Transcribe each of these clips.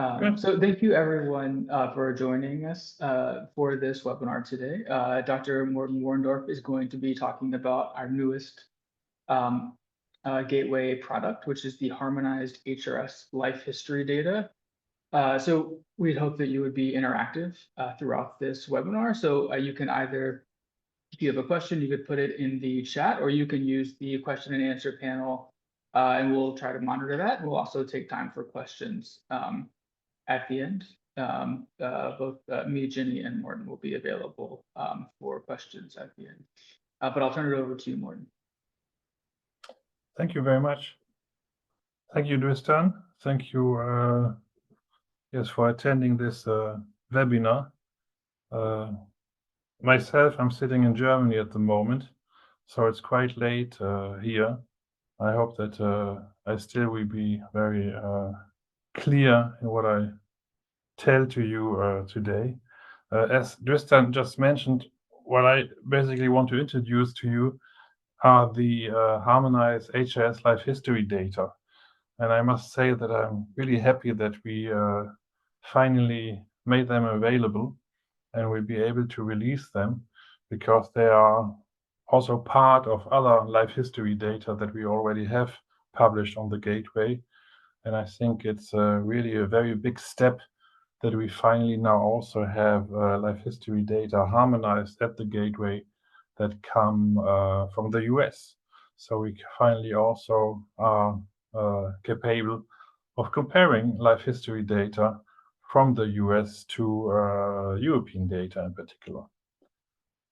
Good. So thank you everyone for joining us for this webinar today. Dr. Morten Warendorf is going to be talking about our newest um, gateway product, which is the Harmonized HRS life history data. So we'd hope that you would be interactive throughout this webinar. So you can either, if you have a question, you could put it in the chat, or you can use the question and answer panel, and we'll try to monitor that. We'll also take time for questions at the end. Both me, Ginny, and Morten will be available for questions at the end. But I'll turn it over to you, Morten. Thank you very much. Thank you, Tristan. Thank you, yes, for attending this webinar. Myself, I'm sitting in Germany at the moment, so it's quite late here. I hope that I still will be very clear in what I tell to you today. As Tristan just mentioned, what I basically want to introduce to you are the harmonized HRS life history data. And I must say that I'm really happy that we finally made them available and will be able to release them, because they are also part of other life history data that we already have published on the gateway. And I think it's really a very big step that we finally now also have life history data harmonized at the gateway that come from the US. So we finally also are capable of comparing life history data from the US to European data in particular.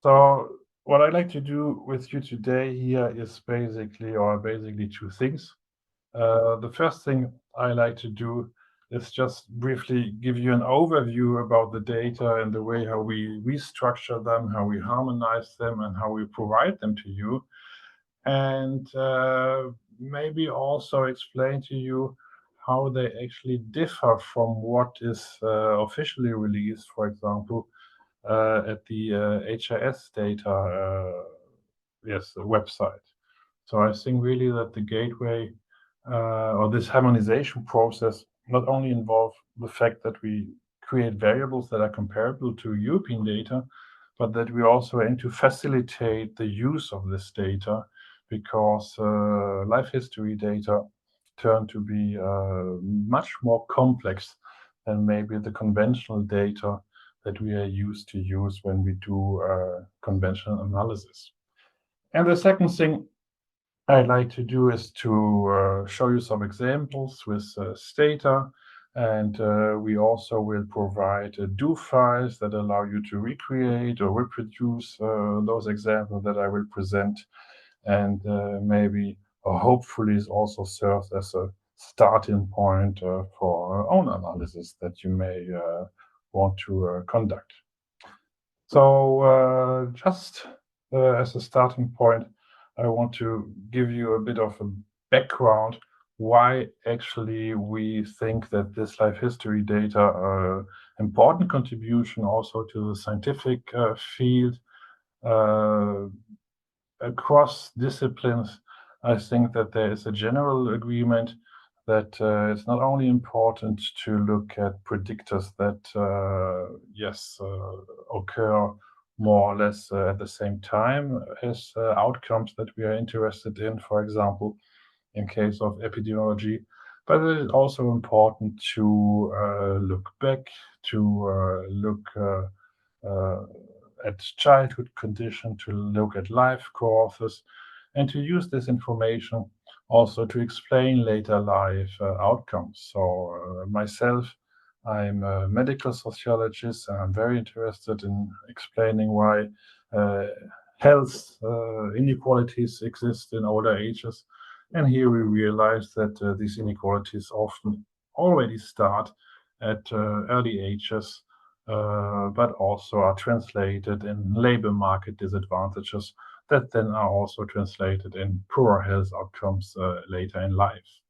So what I'd like to do with you today here is basically two things. The first thing I like to do is just briefly give you an overview about the data and the way how we restructure them, how we harmonize them, and how we provide them to you. And maybe also explain to you how they actually differ from what is officially released, for example, at the HRS data website. So I think really that the gateway or this harmonization process not only involve the fact that we create variables that are comparable to European data, but that we also aim to facilitate the use of this data, because life history data turn to be much more complex than maybe the conventional data that we are used to use when we do conventional analysis. And the second thing I'd like to do is to show you some examples with Stata, and we also will provide do files that allow you to recreate or reproduce those examples that I will present, and maybe or hopefully it also serves as a starting point for our own analysis that you may want to conduct. So just as a starting point, I want to give you a bit of a background why actually we think that this life history data are important contribution also to the scientific field across disciplines. I think that there is a general agreement that it's not only important to look at predictors that occur more or less at the same time as outcomes that we are interested in, for example, in case of epidemiology. But it is also important to look back, to look at childhood condition, to look at life courses, and to use this information also to explain later life outcomes. So myself, I'm a medical sociologist, and I'm very interested in explaining why health inequalities exist in older ages. And here we realize that these inequalities often already start at early ages, but also are translated in labor market disadvantages that then are also translated in poorer health outcomes later in life.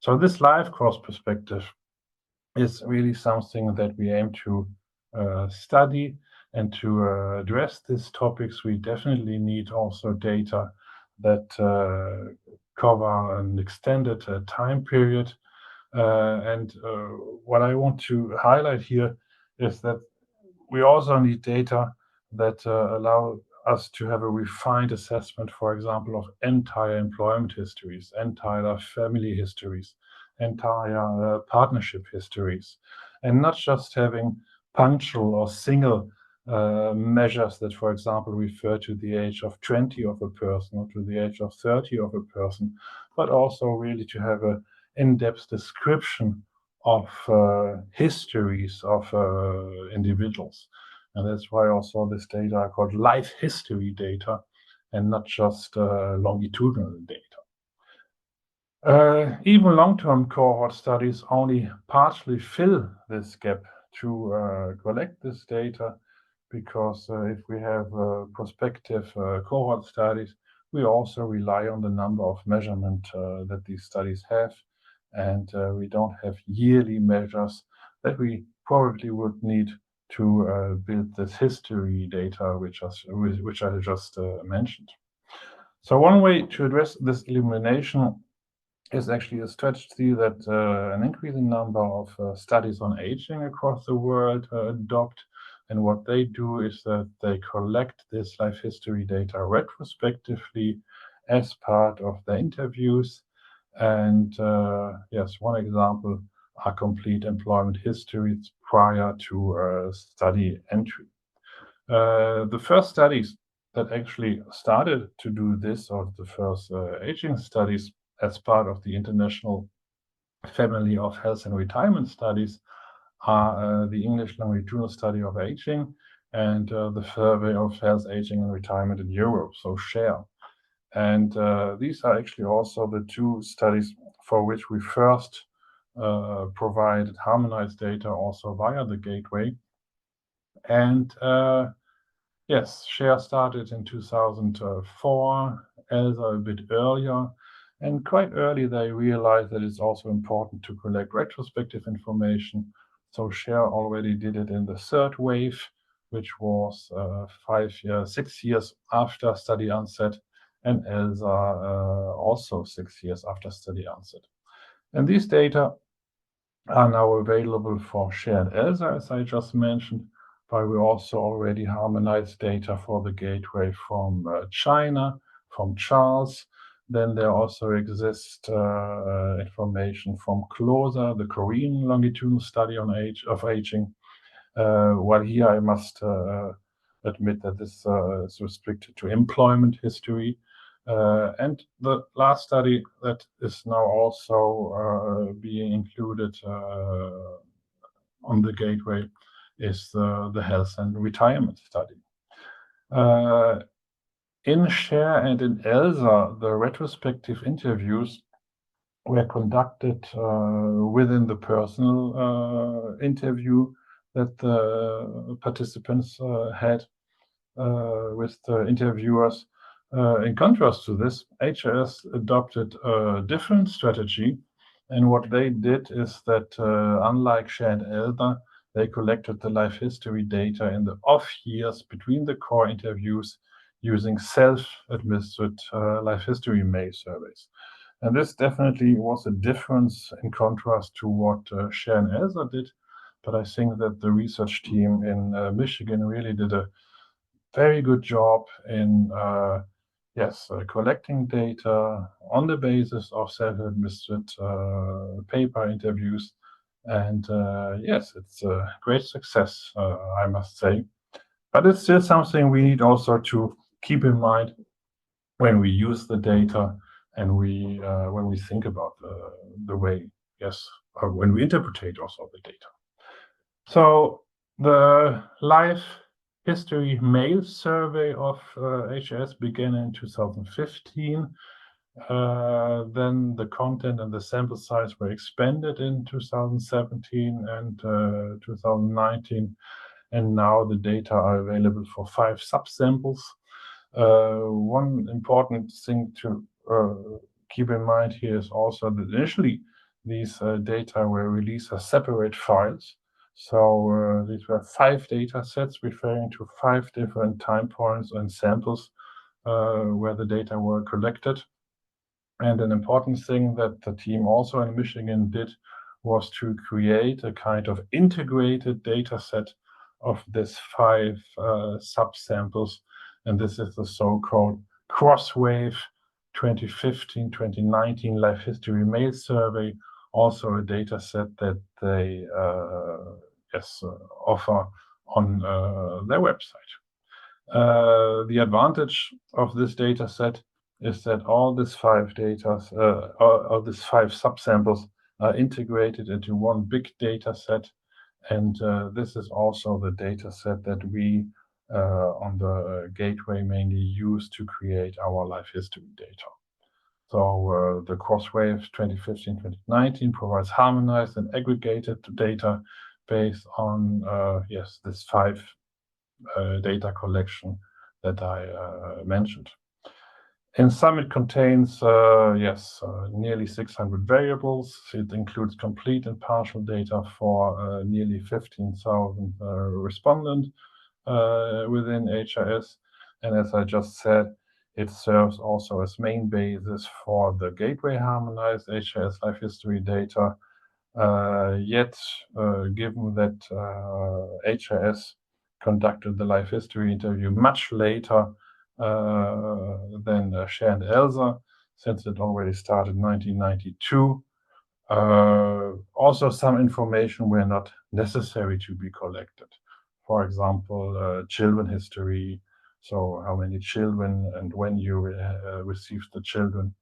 So this life course perspective is really something that we aim to study, and to address these topics we definitely need also data that cover an extended time period. And what I want to highlight here is that we also need data that allow us to have a refined assessment, for example, of entire employment histories, entire family histories, entire partnership histories, and not just having punctual or single measures that, for example, refer to the age of 20 of a person or to the age of 30 of a person, but also really to have an in-depth description of histories of individuals. And that's why also this data are called life history data and not just longitudinal data. Even long-term cohort studies only partially fill this gap to collect this data, because if we have prospective cohort studies, we also rely on the number of measurement that these studies have, and we don't have yearly measures that we probably would need to build this history data, which I just mentioned. So one way to address this elimination is actually a strategy that an increasing number of studies on aging across the world adopt. And what they do is that they collect this life history data retrospectively as part of their interviews. And yes, one example are complete employment histories prior to study entry. The first studies that actually started to do this, or the first aging studies as part of the International Family of Health and Retirement Studies, are the English Longitudinal Study of Aging and the Survey of Health, Aging and Retirement in Europe, so SHARE. And these are actually also the two studies for which we first provided harmonized data also via the gateway. And yes, SHARE started in 2004, ELSA a bit earlier, and quite early they realized that it's also important to collect retrospective information. So SHARE already did it in the third wave, which was 6 years after study onset, and ELSA also 6 years after study onset. And these data are now available for SHARE and ELSA, as I just mentioned, but we also already harmonized data for the gateway from China, from Charles. Then there also exists information from CLOSA, the Korean longitudinal study on of aging. While here I must admit that this is restricted to employment history. And the last study that is now also being included on the gateway is the health and retirement study. In SHARE and in ELSA, the retrospective interviews were conducted within the personal interview that the participants had with the interviewers. In contrast to this, HRS adopted a different strategy, and what they did is that, unlike SHARE and ELSA, they collected the life history data in the off years between the core interviews using self-administered life history mail surveys. And this definitely was a difference in contrast to what SHARE and ELSA did. But I think that the research team in Michigan really did a very good job in collecting data on the basis of self-administered paper interviews. And yes, it's a great success, I must say. But it's still something we need also to keep in mind when we use the data and when we think about the way, or when we interpret also the data. So the life history mail survey of HRS began in 2015. Then the content and the sample size were expanded in 2017 and 2019. And now the data are available for 5 subsamples. One important thing to keep in mind here is also that initially these data were released as separate files. So these were 5 data sets referring to 5 different time points and samples where the data were collected. And an important thing that the team also in Michigan did was to create a kind of integrated data set of these 5 subsamples, and this is the so-called Crosswave 2015-2019 Life History Mail Survey, also a data set that they offer on their website. The advantage of this data set is that all these 5 subsamples are integrated into one big data set, and this is also the data set that we on the Gateway mainly use to create our life history data. So the Crosswave 2015-2019 provides harmonized and aggregated data based on this 5 data collection that I mentioned. In sum, it contains nearly 600 variables. It includes complete and partial data for nearly 15,000 respondents within HRS. And as I just said, it serves also as main basis for the Gateway Harmonized HRS life history data. Given that HRS conducted the life history interview much later than Cher and Elsa, since it already started in 1992. Also, some information were not necessary to be collected. For example, children history, so how many children and when you received the children.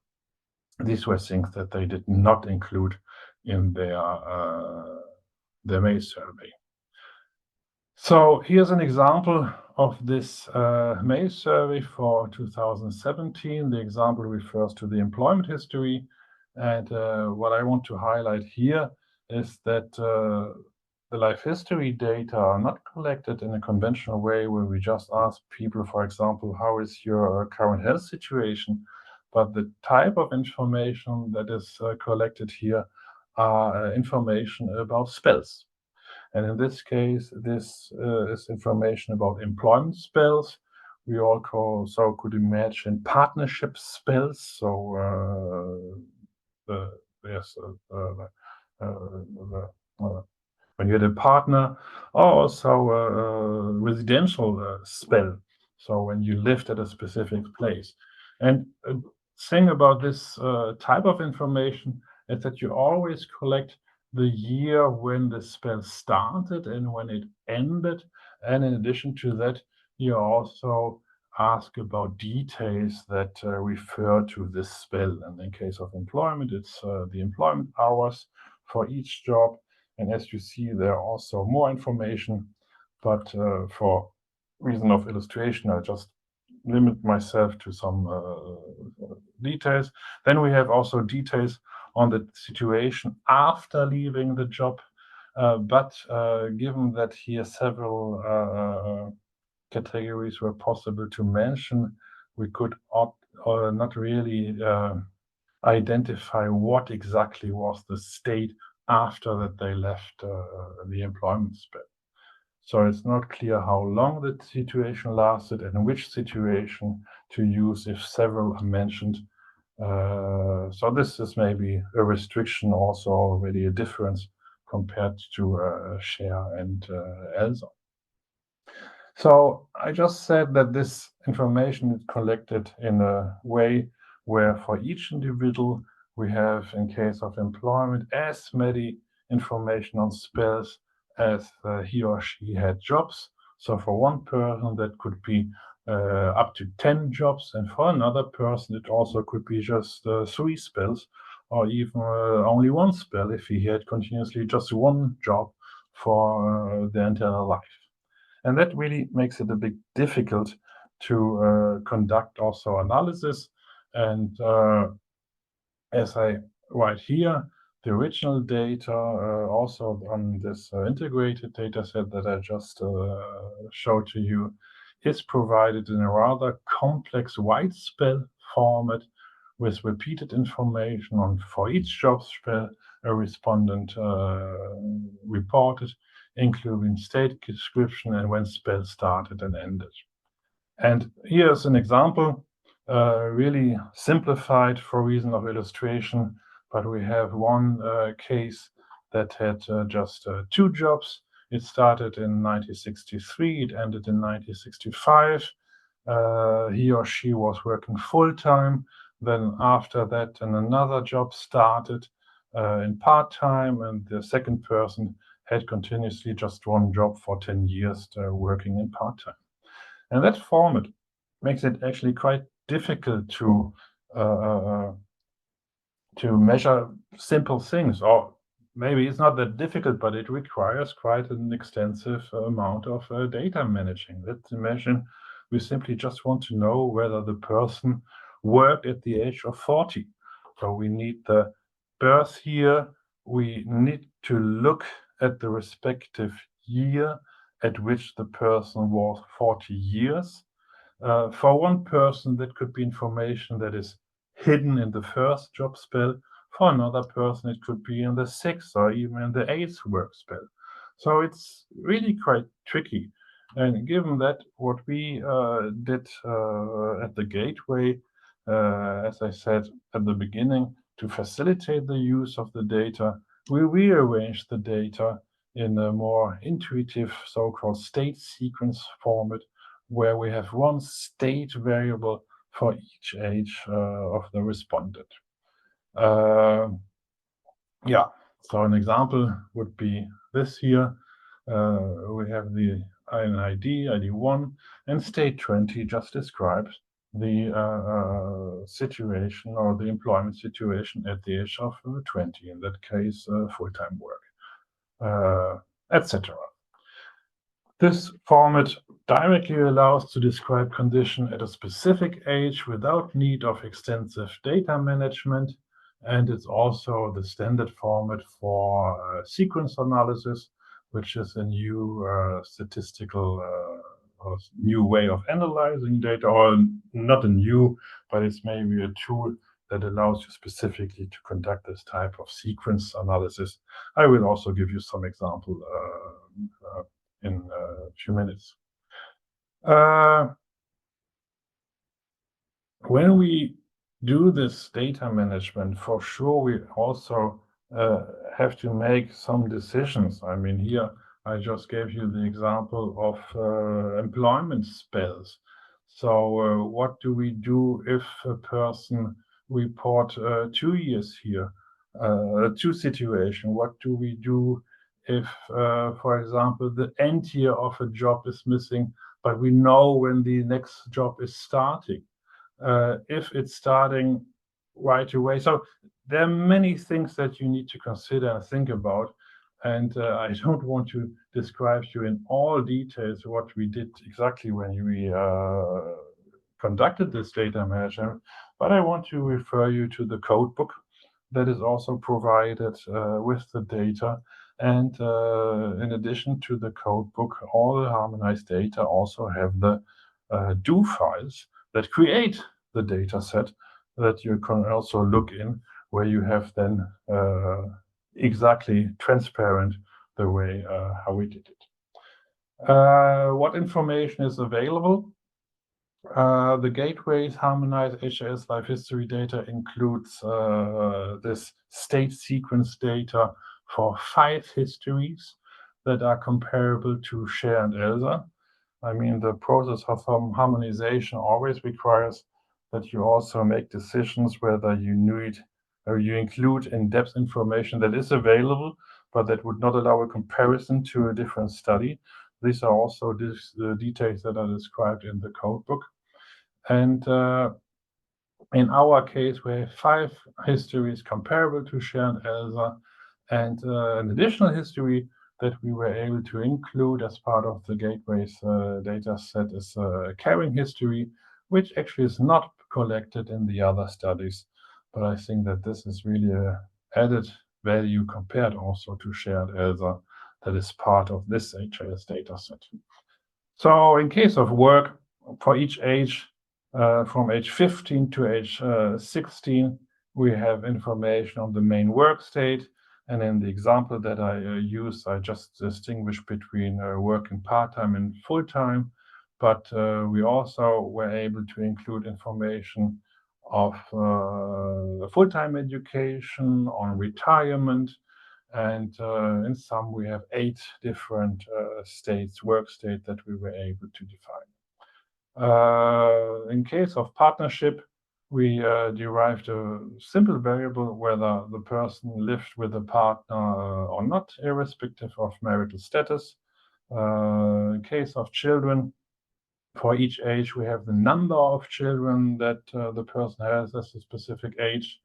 These were things that they did not include in their mail survey. So here's an example of this mail survey for 2017. The example refers to the employment history. And what I want to highlight here is that the life history data are not collected in a conventional way where we just ask people, for example, how is your current health situation? But the type of information that is collected here are information about spells. And in this case, this is information about employment spells. We also could imagine partnership spells. So when you had a partner, or also a residential spell. So when you lived at a specific place. And thing about this type of information is that you always collect the year when the spell started and when it ended. And in addition to that, you also ask about details that refer to this spell. And in case of employment, it's the employment hours for each job. And as you see, there are also more information, but for reason of illustration, I just limit myself to some details. Then we have also details on the situation after leaving the job. But given that here several categories were possible to mention, we could not really identify what exactly was the state after that they left the employment spell. So it's not clear how long the situation lasted and which situation to use if several are mentioned. So this is maybe a restriction, also already a difference compared to Cher and Elsa. So I just said that this information is collected in a way where for each individual we have, in case of employment, as many information on spells as he or she had jobs. So for one person that could be up to 10 jobs, and for another person it also could be just 3 spells, or even only 1 spell if he had continuously just 1 job for their entire life. And that really makes it a bit difficult to conduct also analysis. And as I write here, the original data also on this integrated data set that I just showed to you is provided in a rather complex wide spell format with repeated information on for each job spell a respondent reported, including state description and when spell started and ended. And here's an example, really simplified for reason of illustration, but we have one case that had just 2 jobs. It started in 1963, it ended in 1965. He or she was working full-time. Then after that, another job started in part-time, and the second person had continuously just one job for 10 years working in part-time. And that format makes it actually quite difficult to measure simple things, or maybe it's not that difficult, but it requires quite an extensive amount of data managing. Let's imagine we simply just want to know whether the person worked at the age of 40. So we need the birth year, we need to look at the respective year at which the person was 40 years. For one person, that could be information that is hidden in the first job spell. For another person, it could be in the sixth or even in the eighth work spell. So it's really quite tricky. And given that, what we did at the gateway, as I said at the beginning, to facilitate the use of the data, we rearranged the data in a more intuitive so-called state sequence format, where we have one state variable for each age of the respondent. Yeah, so an example would be this here. We have the ID, ID1, and state 20 just describes the situation or the employment situation at the age of 20, in that case, full-time work, etc. This format directly allows to describe condition at a specific age without need of extensive data management, and it's also the standard format for sequence analysis, which is a new statistical or new way of analyzing data, or not a new, but it's maybe a tool that allows you specifically to conduct this type of sequence analysis. I will also give you some example in a few minutes. When we do this data management, for sure, we also have to make some decisions. I mean, here I just gave you the example of employment spells. So what do we do if a person report 2 years here, 2 situation? What do we do if, for example, the end year of a job is missing, but we know when the next job is starting? If it's starting right away. So there are many things that you need to consider and think about. And I don't want to describe to you in all details what we did exactly when we conducted this data management, but I want to refer you to the code book that is also provided with the data. And in addition to the code book, all the harmonized data also have the do files that create the data set that you can also look in, where you have then exactly transparent the way how we did it. What information is available? The gateway's harmonized HRS life history data includes this state sequence data for 5 histories that are comparable to Share and ELSA. I mean, the process of harmonization always requires that you also make decisions whether you need or you include in-depth information that is available, but that would not allow a comparison to a different study. These are also the details that are described in the code book. And in our case, we have 5 histories comparable to Share and ELSA, and an additional history that we were able to include as part of the Gateway's data set is a caring history, which actually is not collected in the other studies. But I think that this is really an added value compared also to Share and ELSA that is part of this HRS data set. So in case of work, for each age, from age 15 to age 16, we have information on the main work state. And in the example that I use, I just distinguish between working part-time and full-time. But we also were able to include information of full-time education, on retirement, And in some, we have 8 different states, work state that we were able to define. In case of partnership, we derived a simple variable whether the person lived with a partner or not, irrespective of marital status. In case of children, for each age, we have the number of children that the person has as a specific age,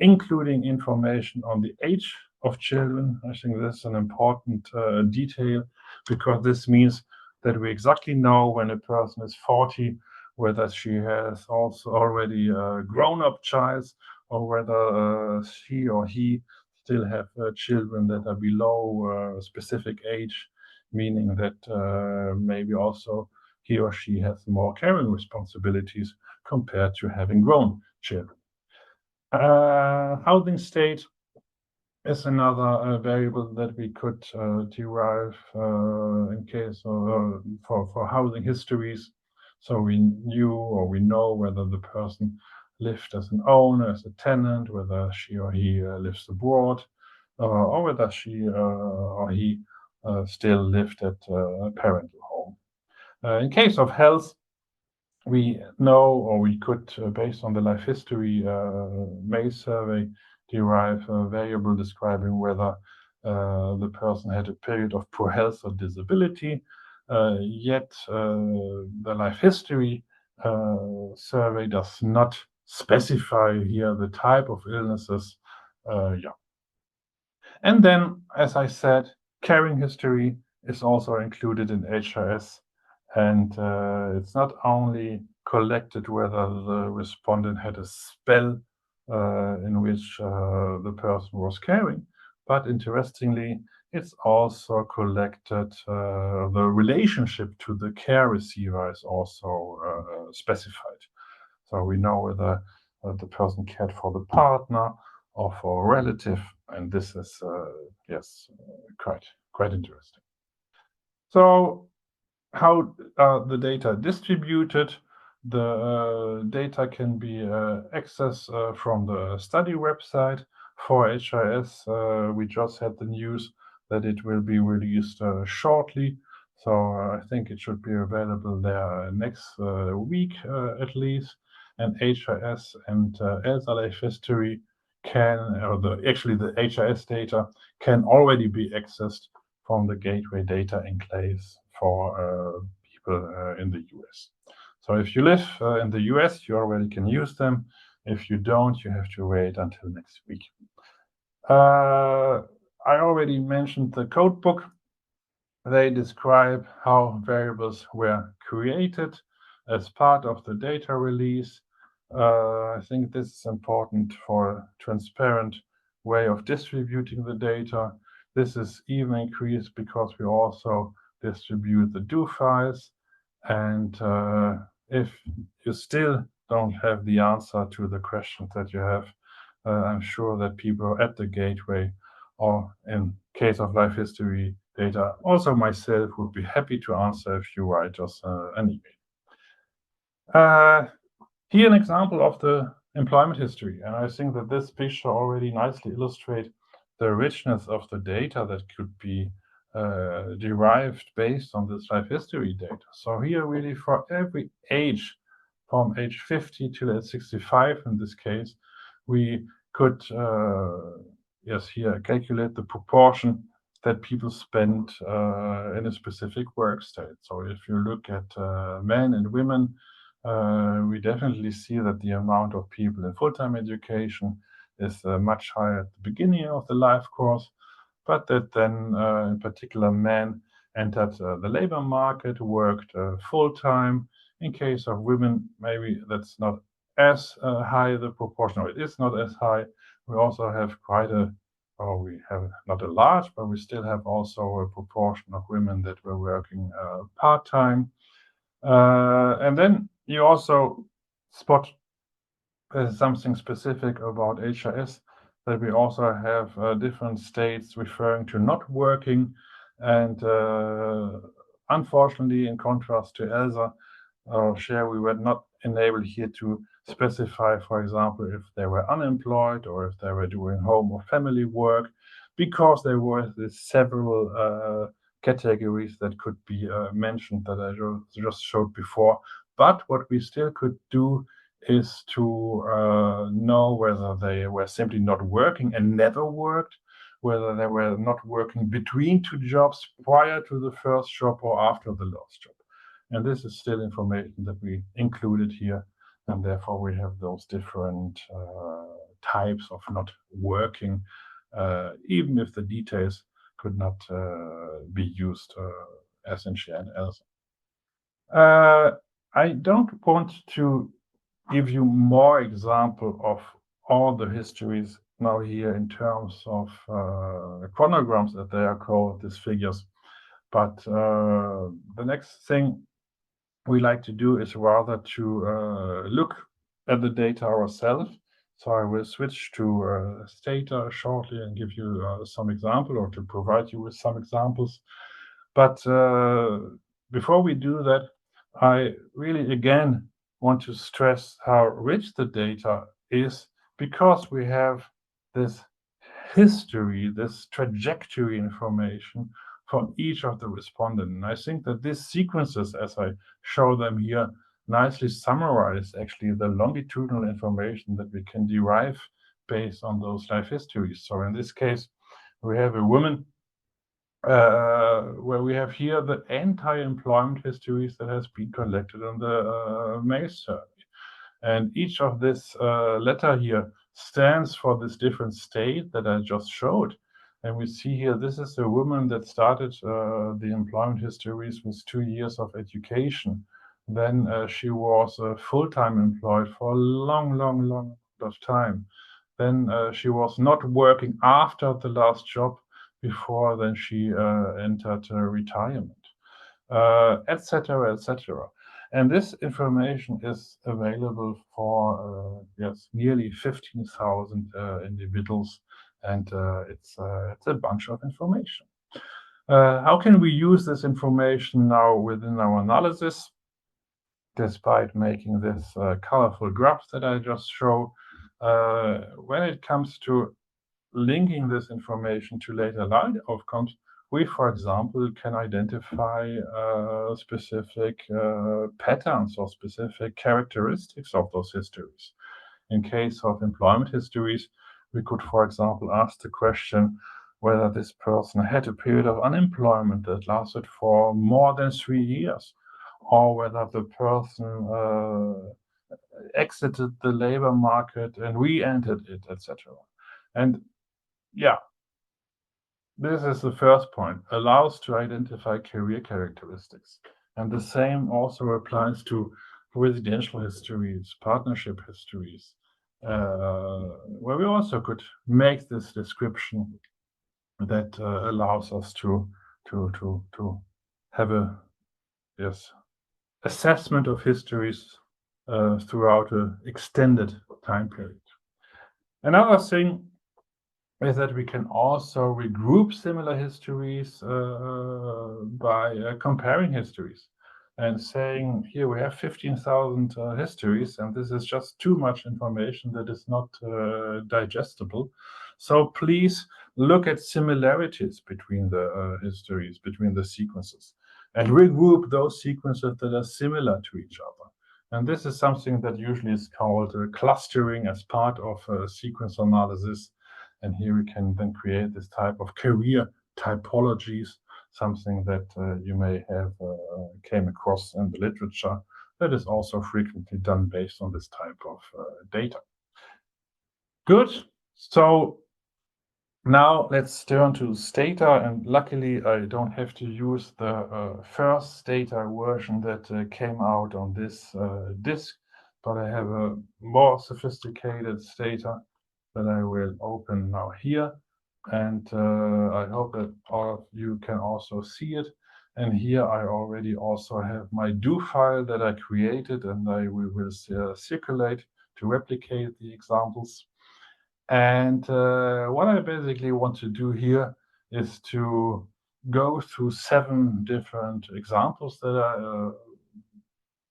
including information on the age of children. I think this is an important detail, because this means that we exactly know when a person is 40, whether she has also already a grown-up child, or whether she or he still have children that are below a specific age, meaning that maybe also he or she has more caring responsibilities compared to having grown children. Housing state is another variable that we could derive in case of for housing histories. So we knew, or we know, whether the person lived as an owner, as a tenant, whether she or he lives abroad, or whether she or he still lived at a parental home. In case of health, we know, or we could, based on the life history May survey, derive a variable describing whether the person had a period of poor health or disability. Yet the life history survey does not specify here the type of illnesses. Yeah. And then, as I said, caring history is also included in HRS, and it's not only collected whether the respondent had a spell in which the person was caring, but interestingly, it's also collected the relationship to the care receiver is also specified. So we know whether the person cared for the partner or for a relative, and this is yes, quite interesting. So how are the data distributed? The data can be accessed from the study website. For HRS, we just had the news that it will be released shortly. So I think it should be available there next week at least. And HRS and ELSA life history can, or actually the HRS data can already be accessed from the Gateway data enclaves for people in the US. So if you live in the US, you already can use them. If you don't, you have to wait until next week. I already mentioned the codebook. They describe how variables were created as part of the data release. I think this is important for a transparent way of distributing the data. This is even increased because we also distribute the do files. And if you still don't have the answer to the questions that you have, I'm sure that people at the Gateway, or in case of life history data, also myself, would be happy to answer if you write us an email. Here an example of the employment history, and I think that this picture already nicely illustrates the richness of the data that could be derived based on this life history data. So here really for every age, from age 50 to age 65 in this case, we could yes, here calculate the proportion that people spend in a specific work state. So if you look at men and women, we definitely see that the amount of people in full-time education is much higher at the beginning of the life course, but that then in particular men entered the labor market, worked full-time. In case of women, maybe that's not as high the proportion, or it is not as high. We also have quite a, or we have not a large, but we still have also a proportion of women that were working part-time. And then you also spot something specific about HRS, that we also have different states referring to not working. And unfortunately, in contrast to ELSA, share, we were not enabled here to specify, for example, if they were unemployed or if they were doing home or family work. because there were several categories that could be mentioned that I just showed before. But what we still could do is to know whether they were simply not working and never worked, whether they were not working between two jobs prior to the first job or after the last job. And this is still information that we included here, and therefore we have those different types of not working, even if the details could not be used as in share and else. I don't want to give you more example of all the histories now here in terms of chronograms, that they are called, these figures. But the next thing we like to do is rather to look at the data ourselves. So I will switch to Stata shortly and give you some example, or to provide you with some examples. But before we do that, I really again want to stress how rich the data is, because we have this history, this trajectory information from each of the respondents. And I think that these sequences, as I show them here, nicely summarize actually the longitudinal information that we can derive based on those life histories. So in this case, we have a woman where we have here the entire employment histories that has been collected on the male survey. And each of this letter here stands for this different state that I just showed. And we see here, this is a woman that started the employment histories with 2 years of education. Then she was full-time employed for a long of time. Then she was not working after the last job before then she entered retirement, etc., etc. And this information is available for yes, nearly 15,000 individuals, and it's a bunch of information. How can we use this information now within our analysis? Despite making this colorful graph that I just showed, when it comes to linking this information to later life outcomes, we, for example, can identify specific patterns or specific characteristics of those histories. In case of employment histories, we could, for example, ask the question whether this person had a period of unemployment that lasted for more than 3 years, or whether the person exited the labor market and re-entered it, etc. And yeah, this is the first point, allows to identify career characteristics. And the same also applies to residential histories, partnership histories, where we also could make this description that allows us to have a assessment of histories throughout an extended time period. Another thing is that we can also regroup similar histories by comparing histories and saying, here we have 15,000 histories, and this is just too much information that is not digestible. So please look at similarities between the histories, between the sequences, and regroup those sequences that are similar to each other. And this is something that usually is called clustering as part of sequence analysis. And here we can then create this type of career typologies, something that you may have came across in the literature that is also frequently done based on this type of data. Good. So now let's turn to Stata, and luckily I don't have to use the first Stata version that came out on this disk, but I have a more sophisticated Stata that I will open now here, and I hope that all of you can also see it. And here I already also have my do file that I created, and we will circulate to replicate the examples. And what I basically want to do here is to go through 7 different examples that I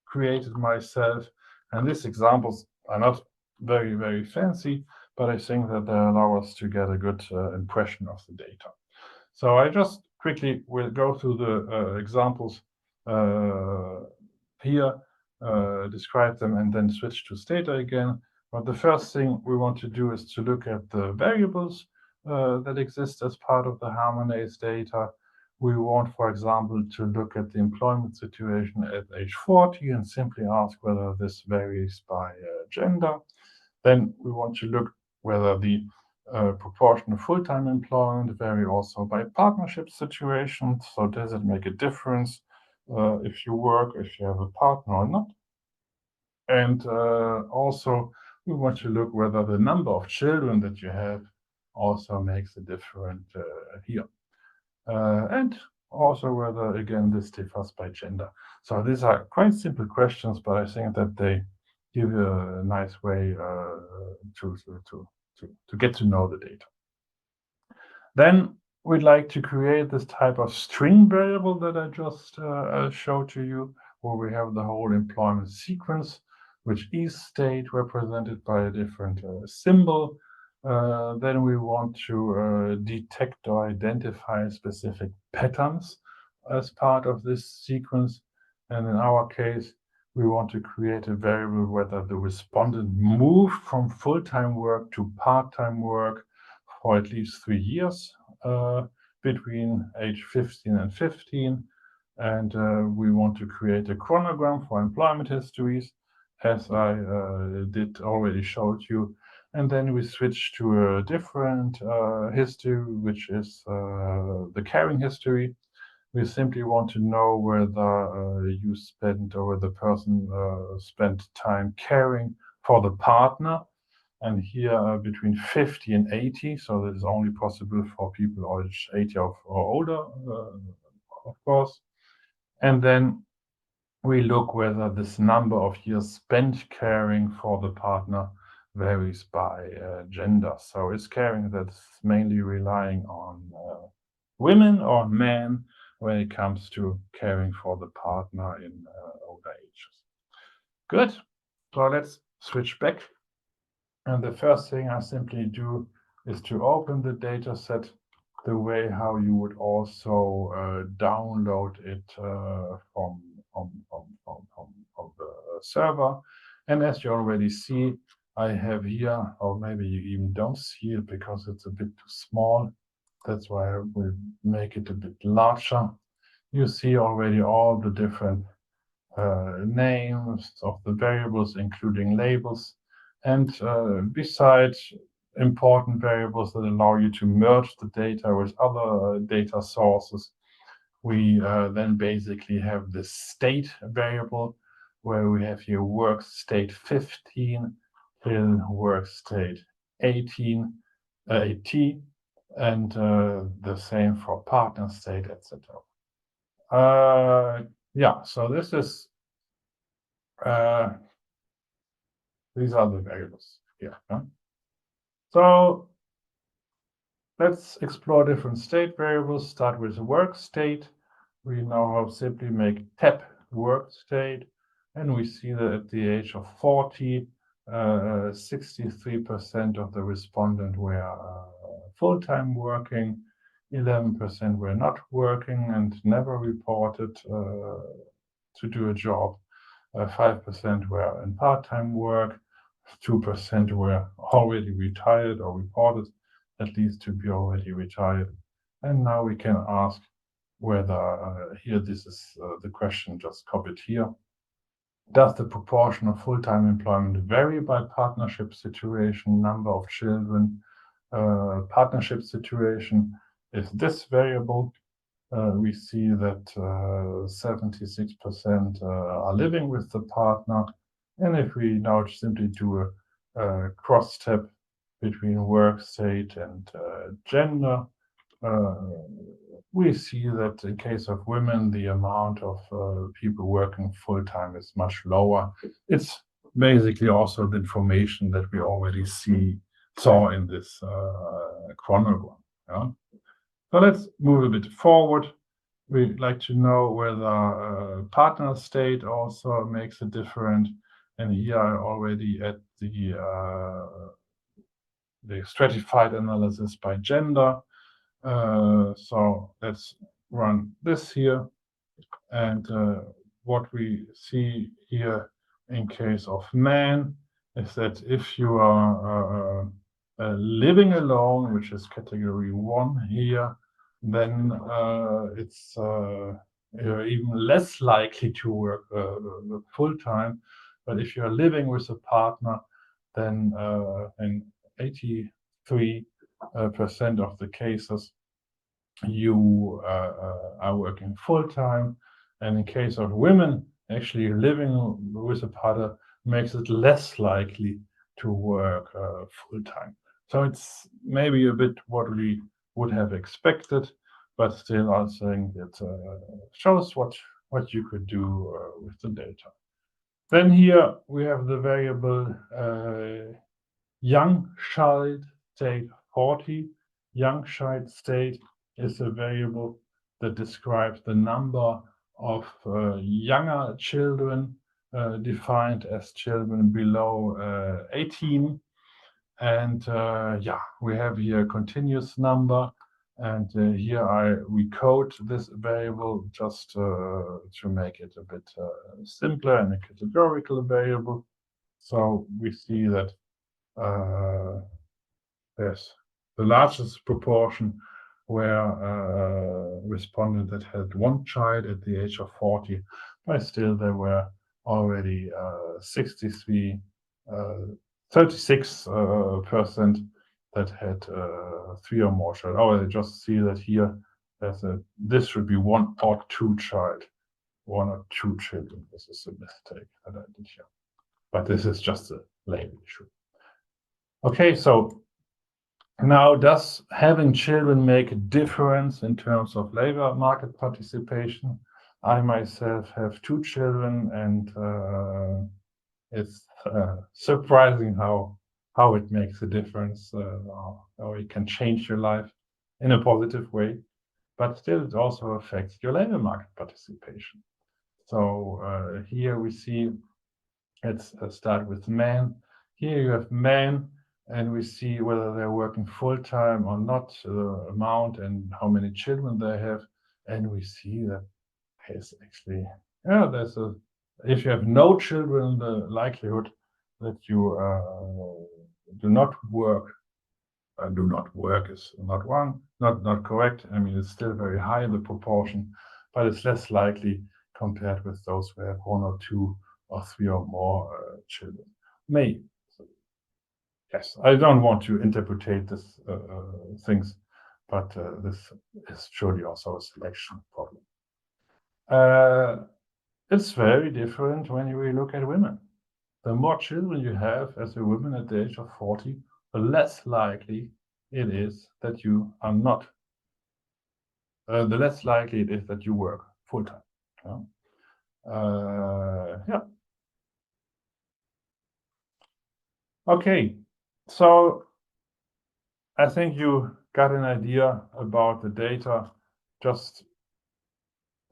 created myself. And these examples are not very fancy, but I think that they allow us to get a good impression of the data. So I just quickly will go through the examples here, describe them, and then switch to Stata again. But the first thing we want to do is to look at the variables that exist as part of the Harmonized data. We want, for example, to look at the employment situation at age 40 and simply ask whether this varies by gender. Then we want to look whether the proportion of full-time employment vary also by partnership situations. So does it make a difference if you work, if you have a partner or not? And also we want to look whether the number of children that you have also makes a difference here. And also whether, again, this differs by gender. So these are quite simple questions, but I think that they give you a nice way to get to know the data. Then we'd like to create this type of string variable that I just showed to you, where we have the whole employment sequence, which each state represented by a different symbol. Then we want to detect or identify specific patterns as part of this sequence. And in our case, we want to create a variable whether the respondent moved from full-time work to part-time work for at least 3 years between age 15 and 15. And we want to create a chronogram for employment histories, as I did already showed you. And then we switch to a different history, which is the caring history. We simply want to know whether you spent or whether the person spent time caring for the partner. And here between 50 and 80, so this is only possible for people aged 80 or older, of course. And then we look whether this number of years spent caring for the partner varies by gender. So is caring that's mainly relying on women or men when it comes to caring for the partner in older ages. Good. So let's switch back. And the first thing I simply do is to open the data set the way how you would also download it from the server. And as you already see, I have here, or maybe you even don't see it because it's a bit too small. That's why I will make it a bit larger. You see already all the different names of the variables, including labels. And besides important variables that allow you to merge the data with other data sources, we then basically have the state variable where we have here work state 15 till work state 18, 18, and the same for partner state, etc. Yeah, so this is these are the variables here. Huh? So let's explore different state variables. Start with the work state. We know how simply make tab work state, and we see that at the age of 40, 63% of the respondents were full-time working, 11% were not working and never reported to do a job. 5% were in part-time work, 2% were already retired or reported at least to be already retired. And now we can ask whether here this is the question just copied here. Does the proportion of full-time employment vary by partnership situation, number of children? Partnership situation is this variable. We see that 76% are living with the partner. And if we now simply do a cross-tab between work state and gender, we see that in case of women, the amount of people working full-time is much lower. It's basically also the information that we already saw in this chronogram. Yeah? So let's move a bit forward. We'd like to know whether partner state also makes a difference. And here I already at the the stratified analysis by gender. So let's run this here. And what we see here in case of men is that if you are living alone, which is category 1 here, then it's you're even less likely to work full time. But if you're living with a partner, then in 83% of the cases, you are working full time. And in case of women, actually living with a partner makes it less likely to work full time. So it's maybe a bit what we would have expected, but still I think it shows what you could do with the data. Then here we have the variable young child state 40. Young child state is a variable that describes the number of younger children defined as children below 18. And yeah, we have here a continuous number. And here we code this variable just to make it a bit simpler and a categorical variable. So we see that there's the largest proportion were respondents that had one child at the age of 40, but still there were already 36% that had 3 or more children. Oh, I just see that here this should be 1 or 2 child, 1 or 2 children. This is a mistake that I did here, but this is just a label issue. Okay, so now, does having children make a difference in terms of labor market participation? I myself have 2 children, and it's surprising how it makes a difference, how it can change your life in a positive way, but still it also affects your labor market participation. So here we see, let's start with men. Here you have men, and we see whether they're working full time or not, the amount and how many children they have. And we see that there's actually, if you have no children, the likelihood that you do not work is not wrong, not correct. I mean, it's still very high in the proportion, but it's less likely compared with those who have 1 or 2 or 3 or more children. Yes, I don't want to interpret this things, but this is surely also a selection problem. It's very different when we look at women. The more children you have as a woman at the age of 40, the less likely it is that you are not. The less likely it is that you work full time. Yeah. Okay, so I think you got an idea about the data. Just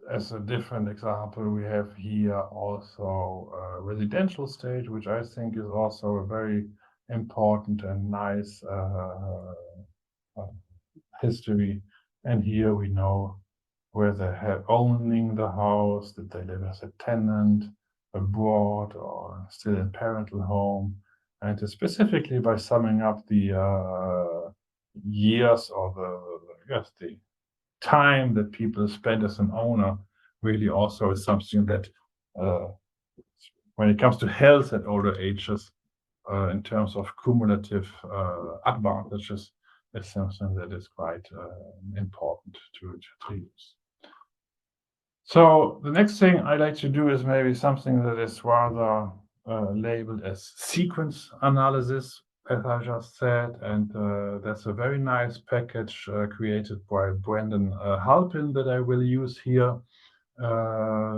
as a different example, we have here also a residential stage, which I think is also a very important and nice history. And here we know where they have owning the house, that they live as a tenant, abroad, or still in parental home. And specifically by summing up the years or the time that people spend as an owner, really also is something that when it comes to health at older ages, in terms of cumulative advantages, is something that is quite important to use. So the next thing I like to do is maybe something that is rather labeled as sequence analysis, as I just said, and that's a very nice package created by Brendan Halpin that I will use here.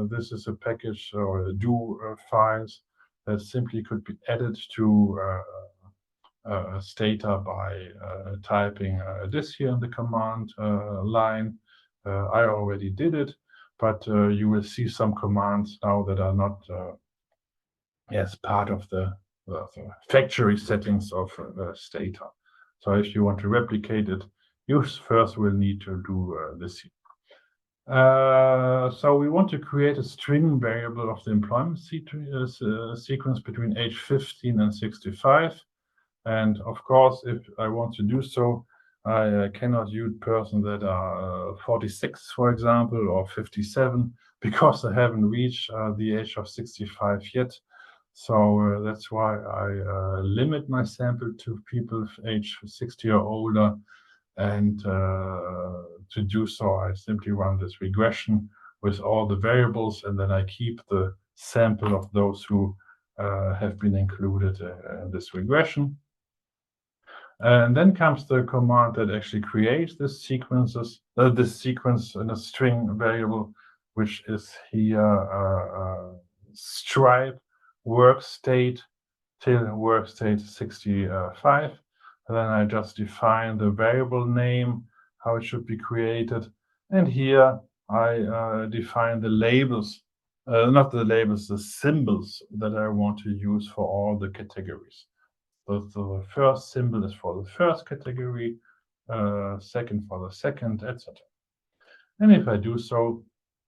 This is a package or do files that simply could be added to Stata by typing this here in the command line. I already did it, but you will see some commands now that are not as part of the factory settings of Stata. So if you want to replicate it, you first will need to do this. So we want to create a string variable of the employment sequence between age 15 and 65. And of course, if I want to do so, I cannot use persons that are 46, for example, or 57, because they haven't reached the age of 65 yet. So that's why I limit my sample to people age 60 or older. And to do so, I simply run this regression with all the variables, and then I keep the sample of those who have been included in this regression. And then comes the command that actually creates this sequence in a string variable, which is here stripe work state till work state 65. And then I just define the variable name, how it should be created. And here I define the labels, not the labels, the symbols that I want to use for all the categories. So the first symbol is for the first category, second for the second, etc. And if I do so,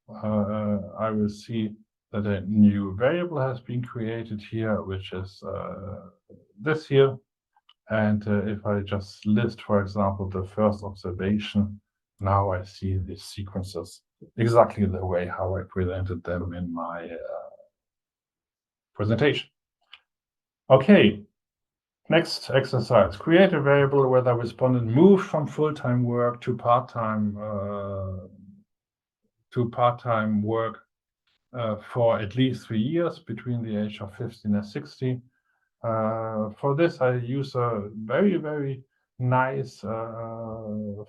I will see that a new variable has been created here, which is this here. And if I just list, for example, the first observation, now I see the sequences exactly the way how I presented them in my presentation. Okay, next exercise. Create a variable where the respondent moved from full-time work to part-time work for at least 3 years between the age of 15 and 60. For this, I use a very, very nice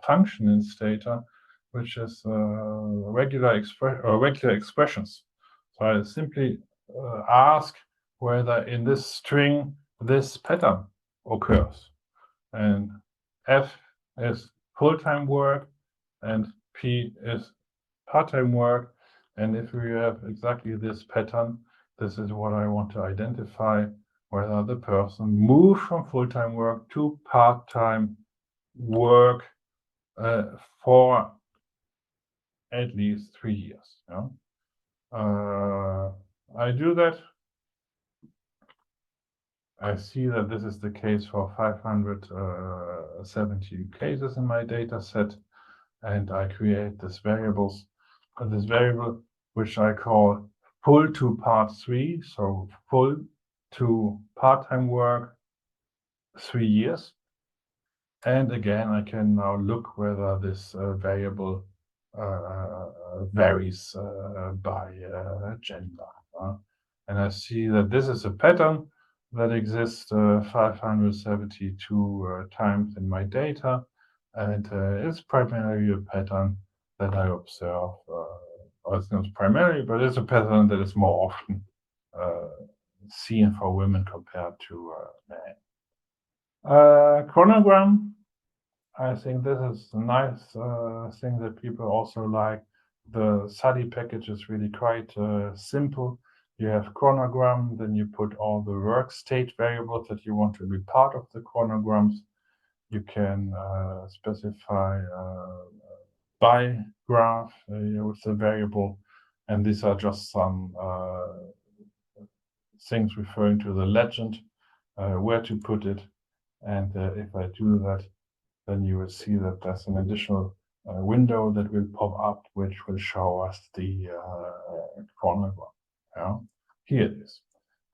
function in Stata, which is regular expressions. So I simply ask whether in this string this pattern occurs. And F is full-time work and P is part-time work. And if we have exactly this pattern, this is what I want to identify, whether the person moved from full-time work to part-time work for at least 3 years. Yeah? I do that. I see that this is the case for 570 cases in my data set, and I create this variable which I call full to part 3, so full to part-time work 3 years. And again, I can now look whether this variable varies by gender. And I see that this is a pattern that exists 572 times in my data, and it's primarily a pattern that I observe, or it's not primarily, but it's a pattern that is more often seen for women compared to men. Chronogram, I think this is a nice thing that people also like. The SADI package is really quite simple. You have chronogram, then you put all the work state variables that you want to be part of the chronograms. You can specify by graph with the variable, and these are just some things referring to the legend, where to put it. And if I do that, then you will see that there's an additional window that will pop up, which will show us the chronogram. Yeah? Here it is.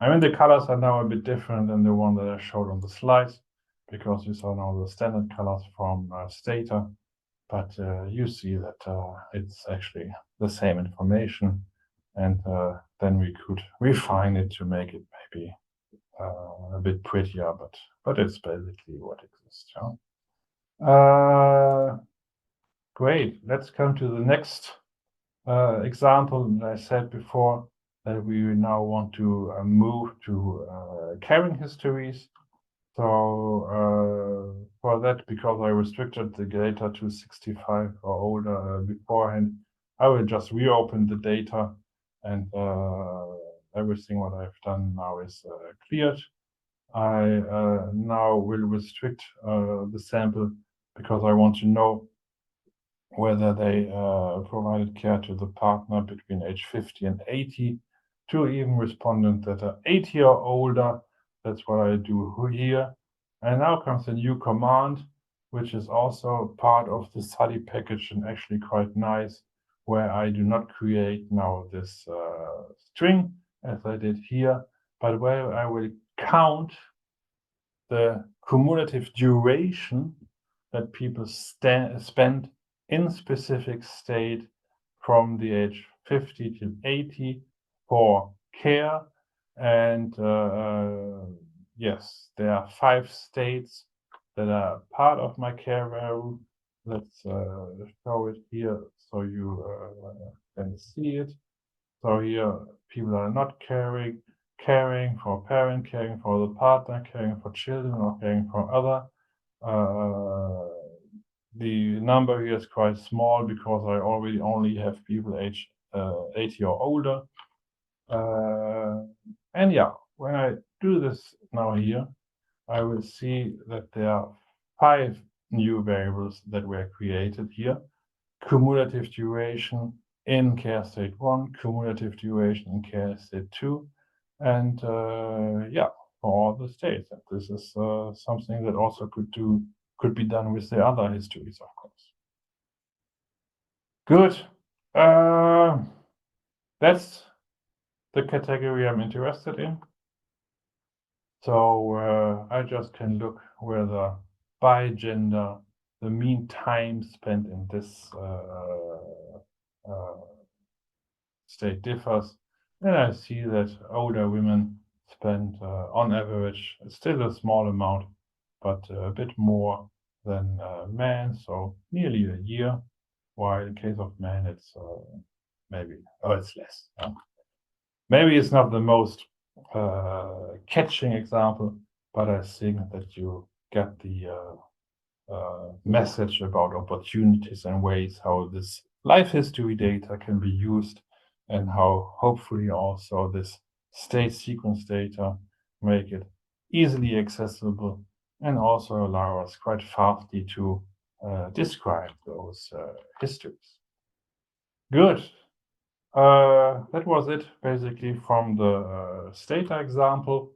I mean, the colors are now a bit different than the one that I showed on the slides, because these are now the standard colors from Stata. But you see that it's actually the same information, and then we could refine it to make it maybe a bit prettier, but it's basically what exists. Yeah? Great. Let's come to the next example. I said before that we now want to move to caring histories. So for that, because I restricted the data to 65 or older beforehand, I will just reopen the data, and everything what I've done now is cleared. I now will restrict the sample because I want to know whether they provided care to the partner between age 50 and 80, to even respondents that are 80 or older. That's what I do here. And now comes a new command, which is also part of the study package and actually quite nice, where I do not create now this string as I did here, but where I will count the cumulative duration that people spend in specific state from the age 50 to 80 for care. And yes, there are 5 states that are part of my care value. Let's show it here so you can see it. So here, people are not caring for a parent, caring for the partner, caring for children, or caring for other. The number here is quite small because I already only have people age 80 or older. And yeah, when I do this now here, I will see that there are 5 new variables that were created here. Cumulative duration in care state 1, cumulative duration in care state 2, and yeah, for all the states. And this is something that also could be done with the other histories, of course. Good. That's the category I'm interested in. So I just can look whether by gender the mean time spent in this state differs, and I see that older women spend on average still a small amount, but a bit more than men, so nearly a year, while in case of men it's it's less. Maybe it's not the most catching example, but I think that you get the message about opportunities and ways how this life history data can be used, and how hopefully also this state sequence data make it easily accessible and also allow us quite fastly to describe those histories. Good. That was it basically from the Stata example.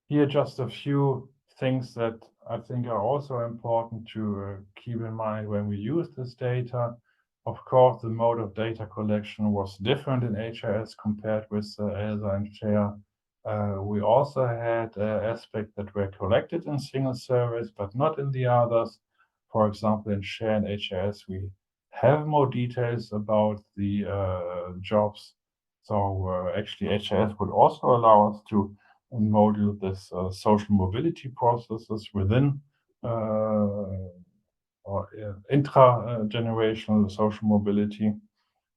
Here just a few things that I think are also important to keep in mind when we use this data. Of course, the mode of data collection was different in HRS compared with ELSA and share. We also had aspects that were collected in single surveys, but not in the others. For example, in share and HRS, we have more details about the jobs. So actually, HRS would also allow us to model this social mobility processes within or intra-generational social mobility.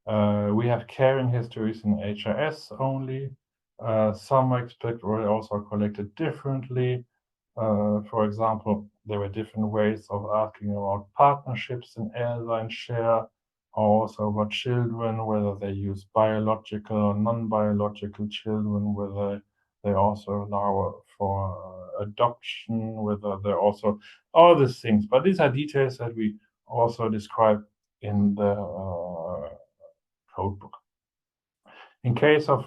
We have caring histories in HRS only. Some aspects were also collected differently. For example, there were different ways of asking about partnerships in ELSA and share, also about children, whether they use biological or non-biological children, whether they also allow for adoption, whether they also all these things. But these are details that we also describe in the codebook. In case of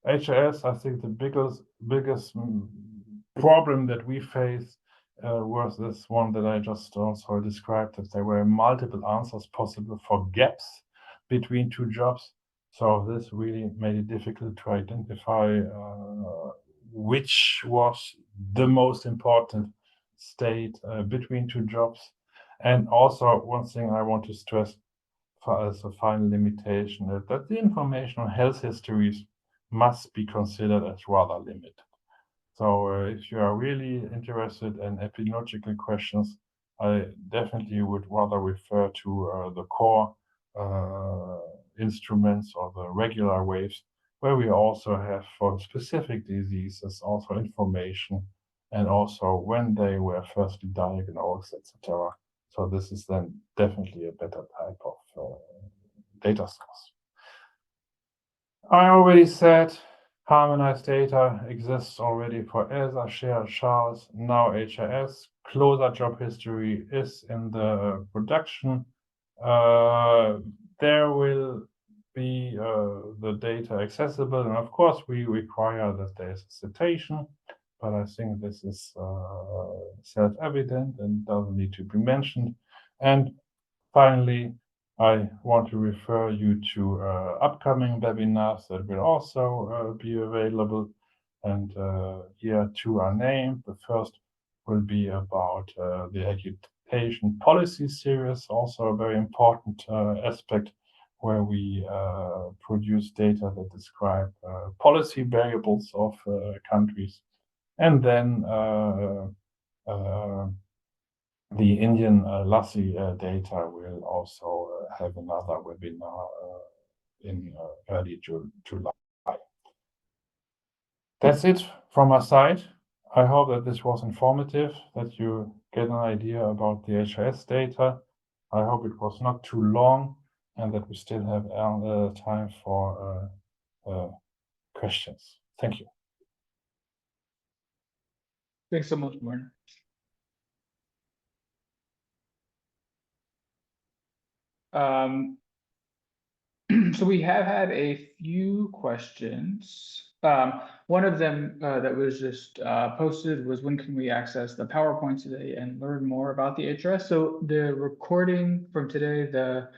HRS, I think the biggest problem that we face was this one that I just also described, that there were multiple answers possible for gaps between 2 jobs. So this really made it difficult to identify which was the most important state between 2 jobs. And also one thing I want to stress as a final limitation is that the information on health histories must be considered as rather limited. So if you are really interested in epidemiological questions, I definitely would rather refer to the core instruments or the regular waves, where we also have for specific diseases also information, and also when they were firstly diagnosed, etc. So this is then definitely a better type of data source. I already said Harmonized data exists already for ELSA, shared CHARS, now HRS. Closer job history is in the production. There will be the data accessible, and of course we require that there is a citation, but I think this is self-evident and doesn't need to be mentioned. And finally, I want to refer you to upcoming webinars that will also be available. And here two are named. The first will be about the education policy series, also a very important aspect where we produce data that describe policy variables of countries. And then the Indian Lassi data will also have another webinar in early July. That's it from my side. I hope that this was informative, that you get an idea about the HRS data. I hope it was not too long and that we still have time for questions. Thank you. Thanks so much, Martin. So we have had a few questions. One of them that was just posted was, when can we access the PowerPoint today and learn more about the HRS? So the recording from today, the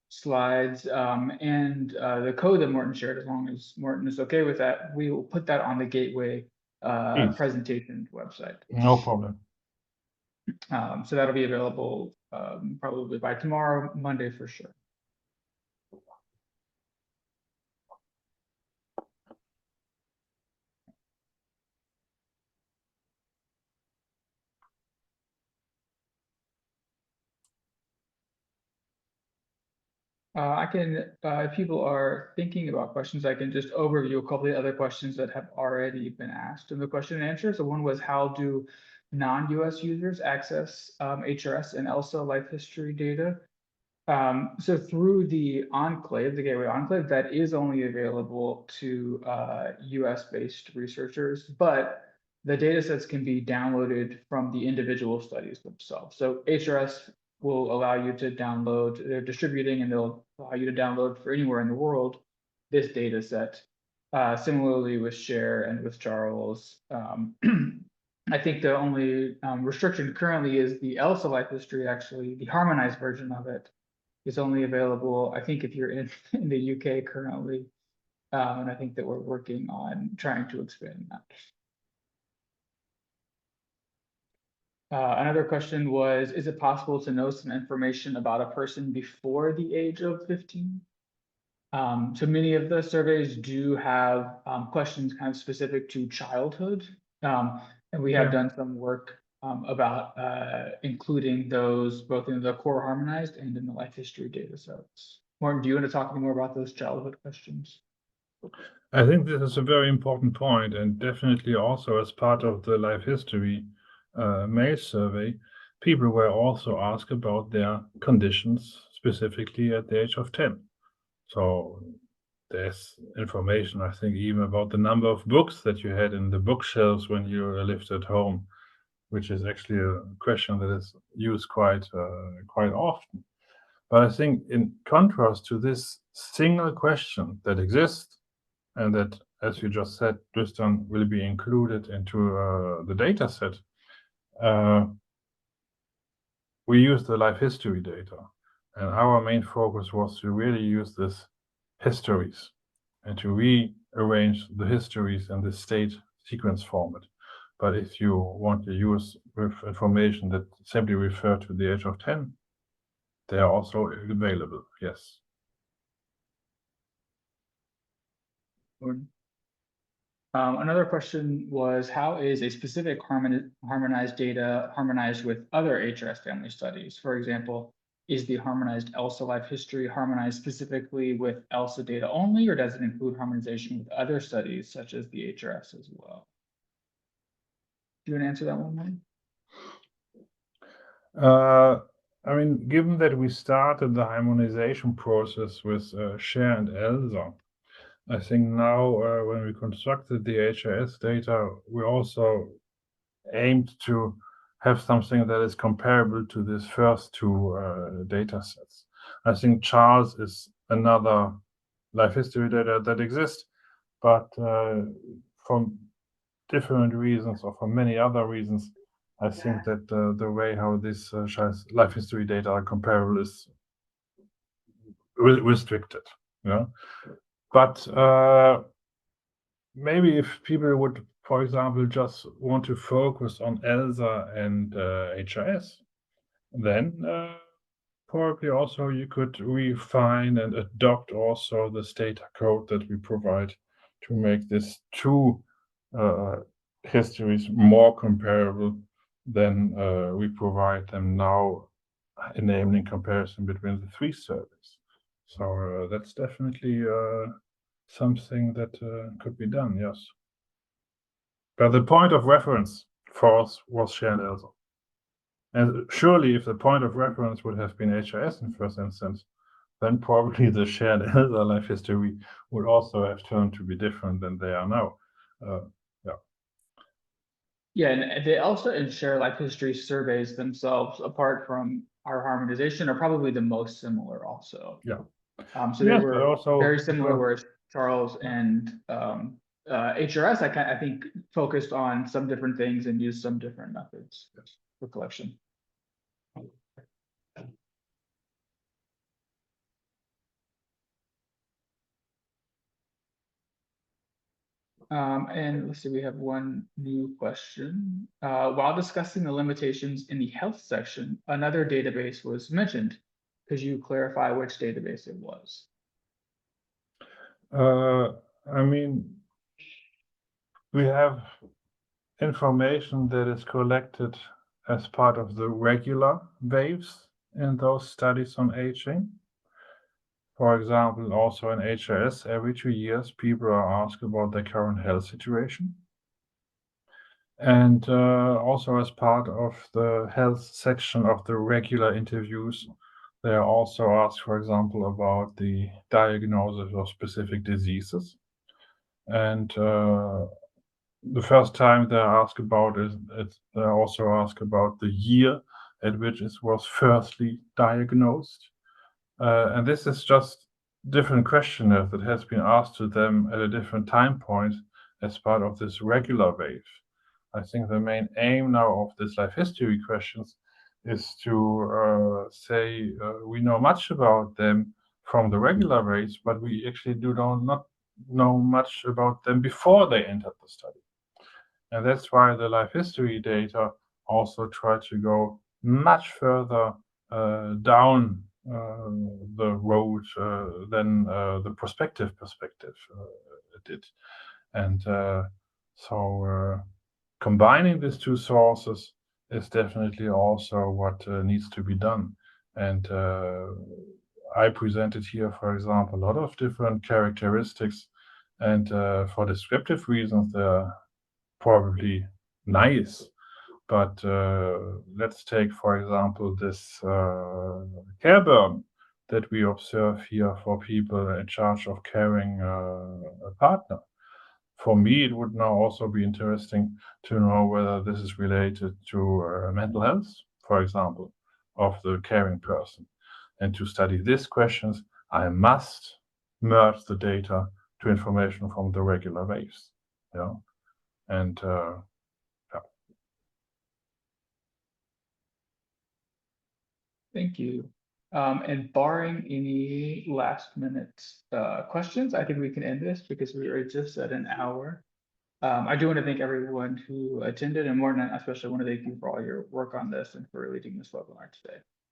slides, and the code that Morton shared, as long as Morton is okay with that, we will put that on the Gateway presentation website. No problem. So that'll be available probably by tomorrow, Monday for sure. I can, if people are thinking about questions, I can just overview a couple of the other questions that have already been asked in the question and answer. So one was, how do non-US users access HRS and ELSA life history data? So through the enclave, the Gateway Enclave, that is only available to US-based researchers, but the data sets can be downloaded from the individual studies themselves. So HRS will allow you to download, they're distributing, and they'll allow you to download for anywhere in the world this data set. Similarly with Share and with Charles. I think the only restriction currently is the ELSA life history, actually, the harmonized version of it is only available, I think, if you're in the UK currently. And I think that we're working on trying to expand that. Another question was, is it possible to know some information about a person before the age of 15? So many of the surveys do have questions kind of specific to childhood. And we have done some work about including those both in the core harmonized and in the life history data sets. Morton, do you want to talk any more about those childhood questions? I think this is a very important point, and definitely also as part of the life history mail survey, people were also asked about their conditions, specifically at the age of 10. So there's information, I think, even about the number of books that you had in the bookshelves when you lived at home, which is actually a question that is used quite often. But I think in contrast to this single question that exists, and that, as you just said, Tristan, will be included into the data set, we use the life history data. And our main focus was to really use this histories and to rearrange the histories in the state sequence format. But if you want to use with information that simply refer to the age of 10, they are also available, yes. Another question was, how is a specific harmonized data harmonized with other HRS family studies? For example, is the harmonized ELSA life history harmonized specifically with ELSA data only, or does it include harmonization with other studies such as the HRS as well? Do you want to answer that one, Mike? I mean, given that we started the harmonization process with Share and ELSA, I think now when we constructed the HRS data, we also aimed to have something that is comparable to these first two data sets. I think Charles is another life history data that exists, but from different reasons or for many other reasons, I think that the way how this life history data are comparable is restricted. Yeah, but maybe if people would, for example, just want to focus on ELSA and HRS, then probably also you could refine and adopt also this data code that we provide to make this two histories more comparable than we provide them now, enabling comparison between the three surveys. So that's definitely something that could be done, yes. But the point of reference for us was shared ELSA. And surely if the point of reference would have been HRS in first instance, then probably the shared ELSA life history would also have turned to be different than they are now. Yeah, and the ELSA and shared life history surveys themselves, apart from our harmonization, are probably the most similar also. Yeah. So they Yes, were also very similar, whereas Charles and HRS, I think, focused on some different things and used some different methods for collection. And let's see, we have one new question. While discussing the limitations in the health section, another database was mentioned. Could you clarify which database it was? I mean, we have information that is collected as part of the regular waves in those studies on aging. For example, also in HRS, every 2 years, people are asked about their current health situation. And also as part of the health section of the regular interviews, they are also asked, for example, about the diagnosis of specific diseases. And the first time they're asked about it, they're also asked about the year at which it was firstly diagnosed. And this is just different questionnaire that has been asked to them at a different time point as part of this regular wave. I think the main aim now of this life history questions is to say we know much about them from the regular waves, but we actually not know much about them before they entered the study. And that's why the life history data also try to go much further down the road than the prospective perspective did. And so combining these two sources is definitely also what needs to be done. And I presented here, for example, a lot of different characteristics, and for descriptive reasons, they're probably nice. But let's take, for example, this care burden that we observe here for people in charge of caring a partner. For me, it would now also be interesting to know whether this is related to mental health, for example, of the caring person. And to study these questions, I must merge the data to information from the regular waves. Yeah, and Thank you. And barring any last minute questions, I think we can end this because we are just at an hour. I do want to thank everyone who attended, and more than that, especially want to thank you for all your work on this and for leading this webinar today.